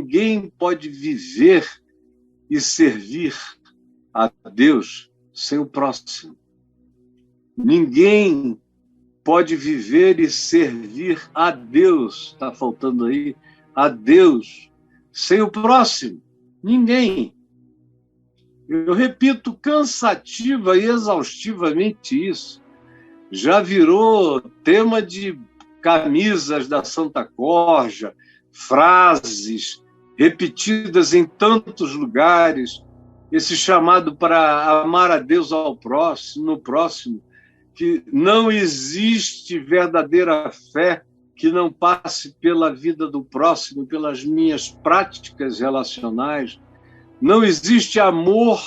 ninguém pode viver e servir a Deus sem o próximo. Ninguém pode viver e servir a Deus, está faltando aí, a Deus, sem o próximo. Ninguém. Eu repito cansativa e exaustivamente isso. Já virou tema de camisas da Santa Corja, frases repetidas em tantos lugares, esse chamado para amar a Deus ao próximo, no próximo, que não existe verdadeira fé que não passe pela vida do próximo, pelas minhas práticas relacionais. Não existe amor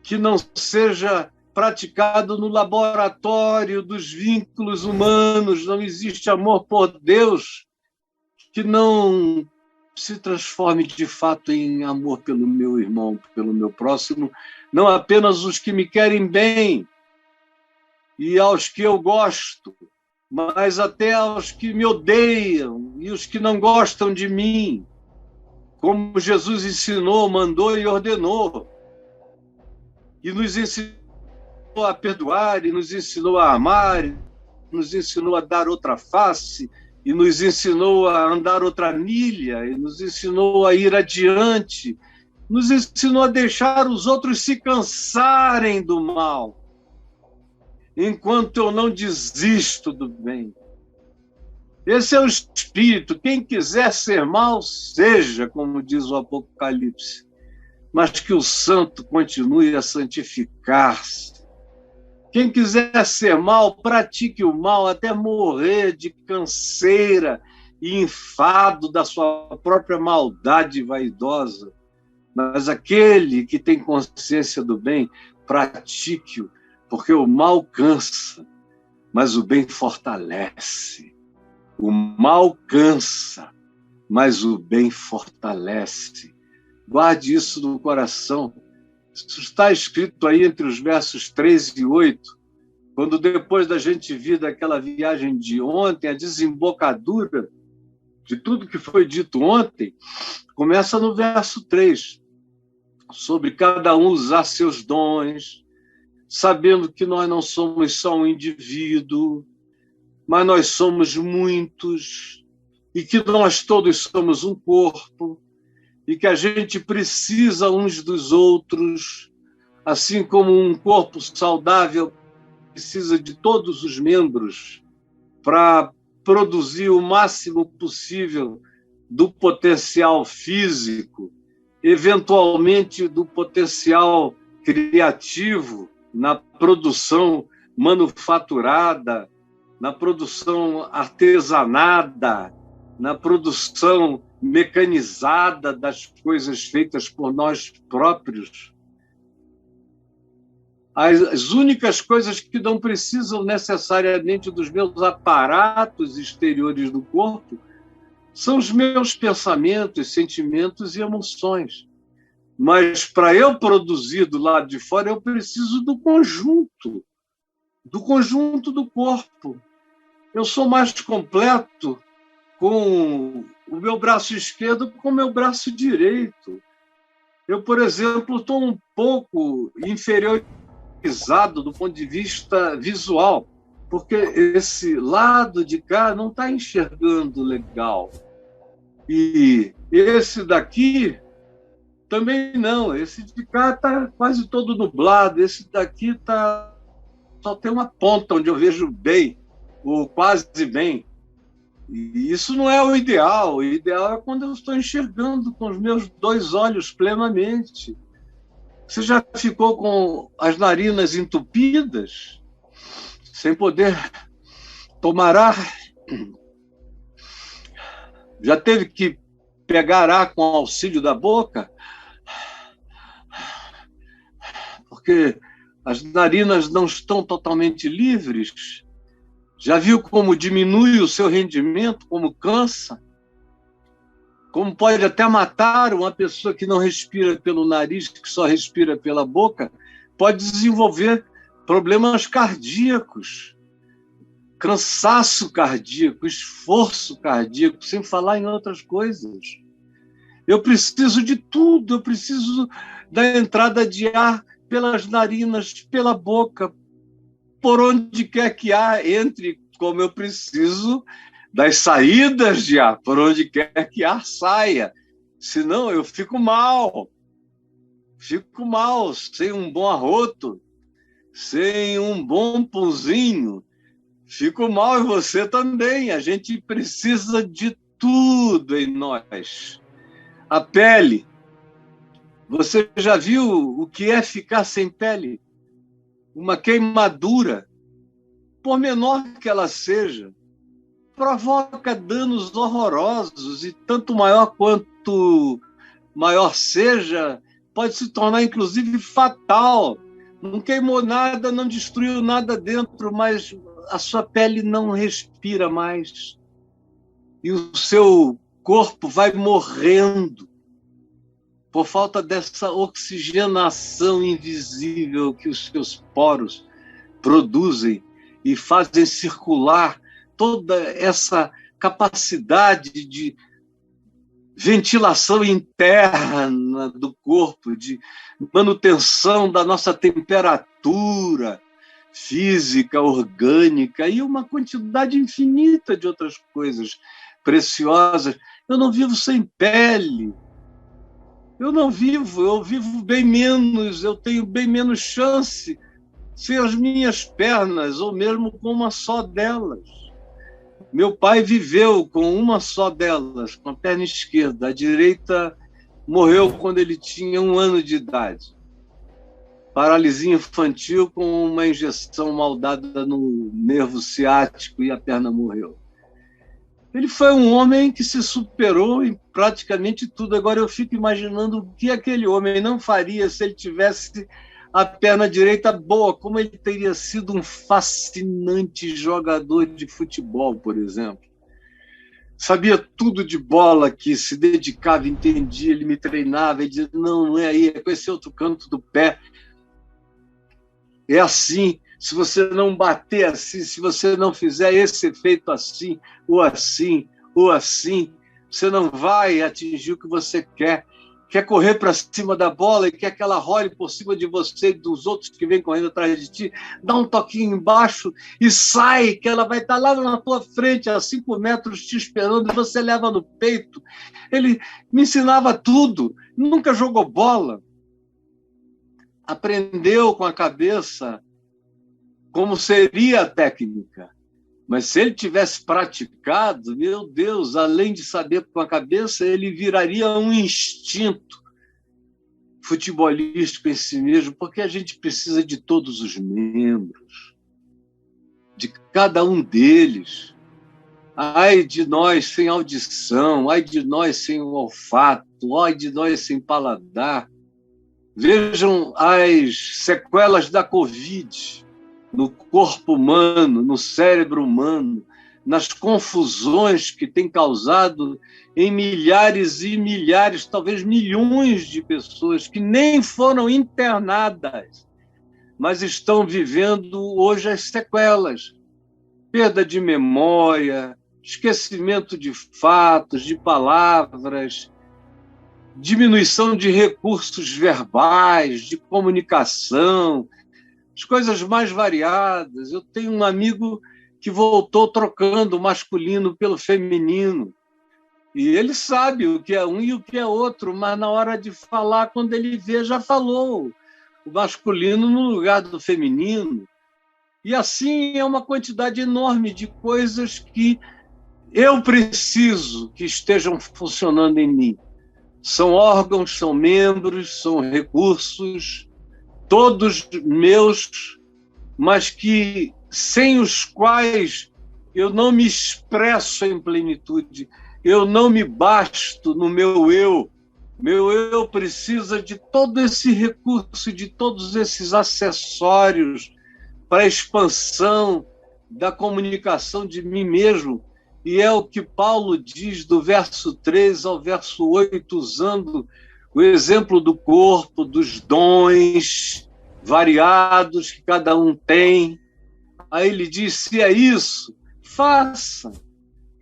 que não seja praticado no laboratório dos vínculos humanos. Não existe amor por Deus que não se transforme de fato em amor pelo meu irmão, pelo meu próximo, não apenas os que me querem bem e aos que eu gosto, mas até aos que me odeiam e os que não gostam de mim, como Jesus ensinou, mandou e ordenou, e nos ensinou a perdoar, e nos ensinou a amar, e nos ensinou a dar outra face, e nos ensinou a andar outra milha, e nos ensinou a ir adiante, nos ensinou a deixar os outros se cansarem do mal, enquanto eu não desisto do bem. Esse é o espírito. Quem quiser ser mal, seja, como diz o Apocalipse, mas que o santo continue a santificar-se. Quem quiser ser mal, pratique o mal até morrer de canseira e enfado da sua própria maldade vaidosa. Mas aquele que tem consciência do bem, pratique-o, porque o mal cansa, mas o bem fortalece. O mal cansa, mas o bem fortalece. Guarde isso no coração. Isso está escrito aí entre os versos 3 e 8, quando depois da gente vir daquela viagem de ontem, a desembocadura de tudo que foi dito ontem, começa no verso 3, sobre cada um usar seus dons, sabendo que nós não somos só um indivíduo, mas nós somos muitos, e que nós todos somos um corpo, e que a gente precisa uns dos outros, assim como um corpo saudável precisa de todos os membros para produzir o máximo possível do potencial físico, eventualmente do potencial criativo na produção manufaturada, na produção artesanada, na produção mecanizada das coisas feitas por nós próprios. As únicas coisas que não precisam necessariamente dos meus aparatos exteriores do corpo são os meus pensamentos, sentimentos e emoções. Mas para eu produzir do lado de fora, eu preciso do conjunto do corpo. Eu sou mais completo com o meu braço esquerdo com o meu braço direito. Eu, por exemplo, estou um pouco inferiorizado do ponto de vista visual, porque esse lado de cá não está enxergando legal. E esse daqui também não. Esse de cá está quase todo nublado. Esse daqui só tem uma ponta onde eu vejo bem, ou quase bem. E isso não é o ideal. O ideal é quando eu estou enxergando com os meus dois olhos plenamente. Você já ficou com as narinas entupidas, sem poder tomar ar? Já teve que pegar ar com auxílio da boca? Porque as narinas não estão totalmente livres. Já viu como diminui o seu rendimento, como cansa? Como pode até matar uma pessoa que não respira pelo nariz, que só respira pela boca? Pode desenvolver problemas cardíacos, cansaço cardíaco, esforço cardíaco, sem falar em outras coisas. Eu preciso de tudo, eu preciso da entrada de ar pelas narinas, pela boca, por onde quer que ar entre, como eu preciso das saídas de ar, por onde quer que ar saia. Senão eu fico mal, sem um bom arroto, sem um bom pãozinho. Fico mal e você também. A gente precisa de tudo em nós. A pele. Você já viu o que é ficar sem pele? Uma queimadura, por menor que ela seja, provoca danos horrorosos e tanto maior quanto maior seja, pode se tornar inclusive fatal. Não queimou nada, não destruiu nada dentro, mas a sua pele não respira mais. E o seu corpo vai morrendo por falta dessa oxigenação invisível que os seus poros produzem e fazem circular toda essa capacidade de ventilação interna do corpo, de manutenção da nossa temperatura física, orgânica e uma quantidade infinita de outras coisas preciosas. Eu não vivo sem pele. Eu vivo bem menos, eu tenho bem menos chance sem as minhas pernas, ou mesmo com uma só delas. Meu pai viveu com uma só delas, com a perna esquerda. A direita morreu quando ele tinha 1 ano de idade. Paralisia infantil com uma injeção mal dada no nervo ciático e a perna morreu. Ele foi um homem que se superou em praticamente tudo. Agora eu fico imaginando o que aquele homem não faria se ele tivesse a perna direita boa, como ele teria sido um fascinante jogador de futebol, por exemplo. Sabia tudo de bola, que se dedicava, entendia, ele me treinava, ele dizia, não é aí, é com esse outro canto do pé. É assim, se você não bater assim, se você não fizer esse efeito assim, ou assim, ou assim, você não vai atingir o que você quer. Quer correr para cima da bola e quer que ela role por cima de você e dos outros que vêm correndo atrás de ti, dá um toquinho embaixo e sai, que ela vai estar lá na tua frente, a 5 metros te esperando, e você leva no peito. Ele me ensinava tudo, nunca jogou bola. Aprendeu com a cabeça como seria a técnica. Mas se ele tivesse praticado, meu Deus, além de saber com a cabeça, ele viraria um instinto futebolístico em si mesmo, porque a gente precisa de todos os membros, de cada um deles. Ai de nós sem audição, ai de nós sem olfato, ai de nós sem paladar. Vejam as sequelas da Covid no corpo humano, no cérebro humano, nas confusões que tem causado em milhares e milhares, talvez milhões de pessoas que nem foram internadas, mas estão vivendo hoje as sequelas. Perda de memória, esquecimento de fatos, de palavras, diminuição de recursos verbais, de comunicação, as coisas mais variadas. Eu tenho um amigo que voltou trocando o masculino pelo feminino. E ele sabe o que é um e o que é outro, mas na hora de falar, quando ele vê, já falou o masculino no lugar do feminino. E assim é uma quantidade enorme de coisas que eu preciso que estejam funcionando em mim. São órgãos, são membros, são recursos, todos meus, mas que sem os quais eu não me expresso em plenitude, eu não me basto no meu eu. Meu eu precisa de todo esse recurso, de todos esses acessórios para a expansão da comunicação de mim mesmo. E é o que Paulo diz do verso 3 ao verso 8, usando o exemplo do corpo, dos dons variados que cada um tem. Aí ele diz, se é isso, faça.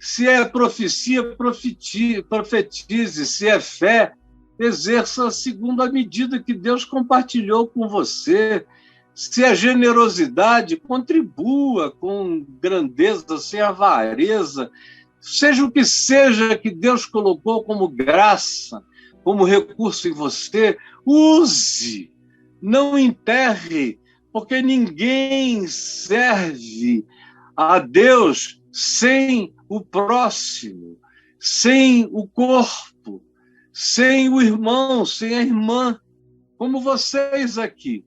Se é profecia, profetize. Se é fé, exerça segundo a medida que Deus compartilhou com você. Se é generosidade, contribua com grandeza, sem avareza. Seja o que seja que Deus colocou como graça, como recurso em você, use, não enterre, porque ninguém serve a Deus sem o próximo, sem o corpo, sem o irmão, sem a irmã, como vocês aqui.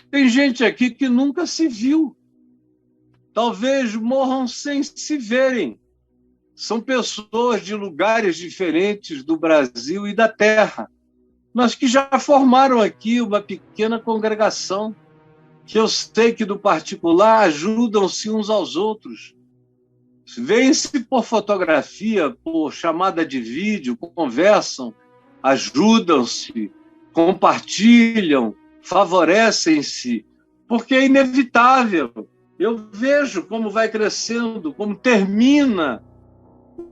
Tem gente aqui que nunca se viu. Talvez morram sem se verem. São pessoas de lugares diferentes do Brasil e da Terra, mas que já formaram aqui uma pequena congregação, que eu sei que do particular ajudam-se uns aos outros. Vêm-se por fotografia, por chamada de vídeo, conversam, ajudam-se, compartilham, favorecem-se, porque é inevitável. Eu vejo como vai crescendo, como termina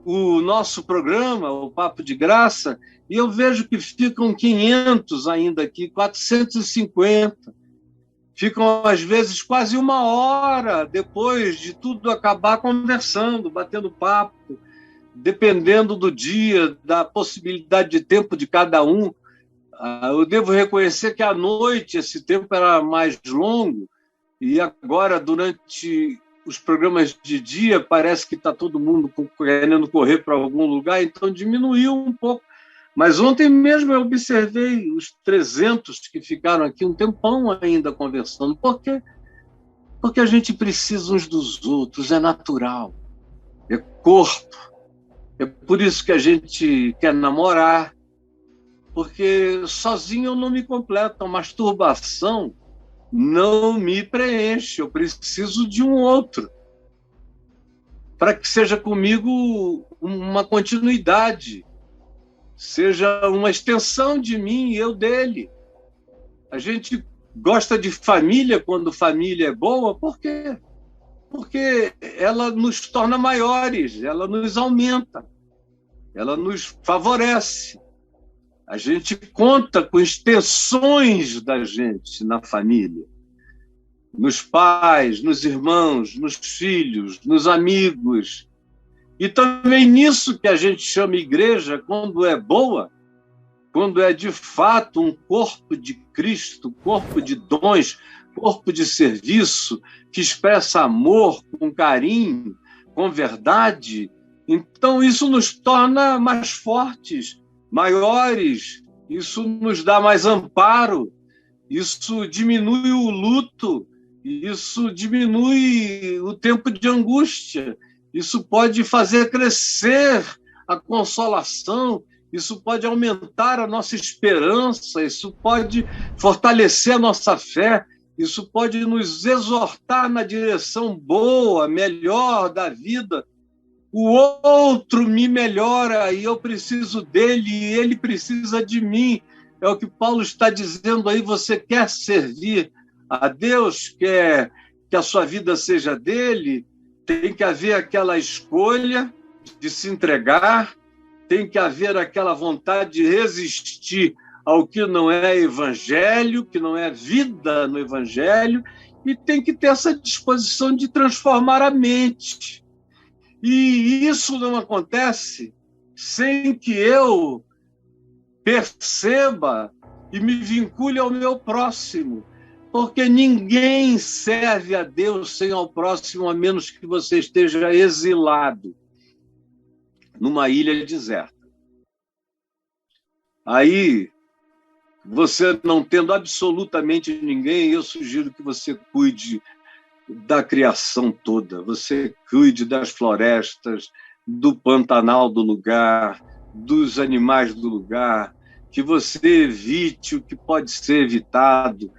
o nosso programa, o Papo de Graça, e eu vejo que ficam 500 ainda aqui, 450. Ficam, às vezes, quase 1 hora depois de tudo acabar conversando, batendo papo, dependendo do dia, da possibilidade de tempo de cada um. Eu devo reconhecer que à noite esse tempo era mais longo e agora, durante os programas de dia, parece que está todo mundo querendo correr para algum lugar, então diminuiu um pouco. Mas ontem mesmo eu observei os 300 que ficaram aqui um tempão ainda conversando. Por quê? Porque a gente precisa uns dos outros, é natural, é corpo. É por isso que a gente quer namorar, porque sozinho eu não me completo. A masturbação não me preenche, eu preciso de um outro, para que seja comigo uma continuidade, seja uma extensão de mim e eu dele. A gente gosta de família quando família é boa, por quê? Porque ela nos torna maiores, ela nos aumenta, ela nos favorece. A gente conta com extensões da gente na família, nos pais, nos irmãos, nos filhos, nos amigos. E também nisso que a gente chama igreja, quando é boa, quando é de fato um corpo de Cristo, corpo de dons, corpo de serviço, que expressa amor com carinho, com verdade. Então isso nos torna mais fortes, maiores, isso nos dá mais amparo, isso diminui o luto, isso diminui o tempo de angústia, isso pode fazer crescer a consolação, isso pode aumentar a nossa esperança, isso pode fortalecer a nossa fé, isso pode nos exortar na direção boa, melhor da vida. O outro me melhora e eu preciso dele e ele precisa de mim. É o que Paulo está dizendo aí. Você quer servir a Deus, quer que a sua vida seja dele, tem que haver aquela escolha de se entregar, tem que haver aquela vontade de resistir ao que não é evangelho, que não é vida no evangelho, e tem que ter essa disposição de transformar a mente. E isso não acontece sem que eu perceba e me vincule ao meu próximo, porque ninguém serve a Deus sem ao próximo, a menos que você esteja exilado numa ilha deserta. Aí, você não tendo absolutamente ninguém, eu sugiro que você cuide da criação toda, você cuide das florestas, do Pantanal do lugar, dos animais do lugar, que você evite o que pode ser evitado,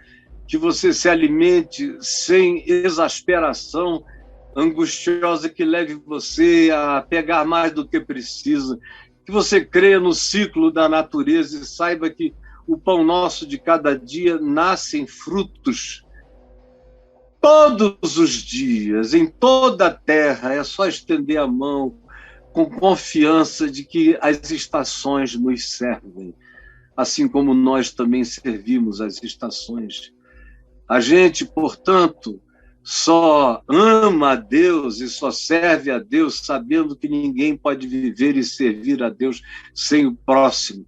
que você se alimente sem exasperação angustiosa que leve você a pegar mais do que precisa, que você creia no ciclo da natureza e saiba que o pão nosso de cada dia nasce em frutos todos os dias, em toda a terra. É só estender a mão, com confiança de que as estações nos servem, assim como nós também servimos as estações. A gente, portanto, só ama a Deus e só serve a Deus sabendo que ninguém pode viver e servir a Deus sem o próximo.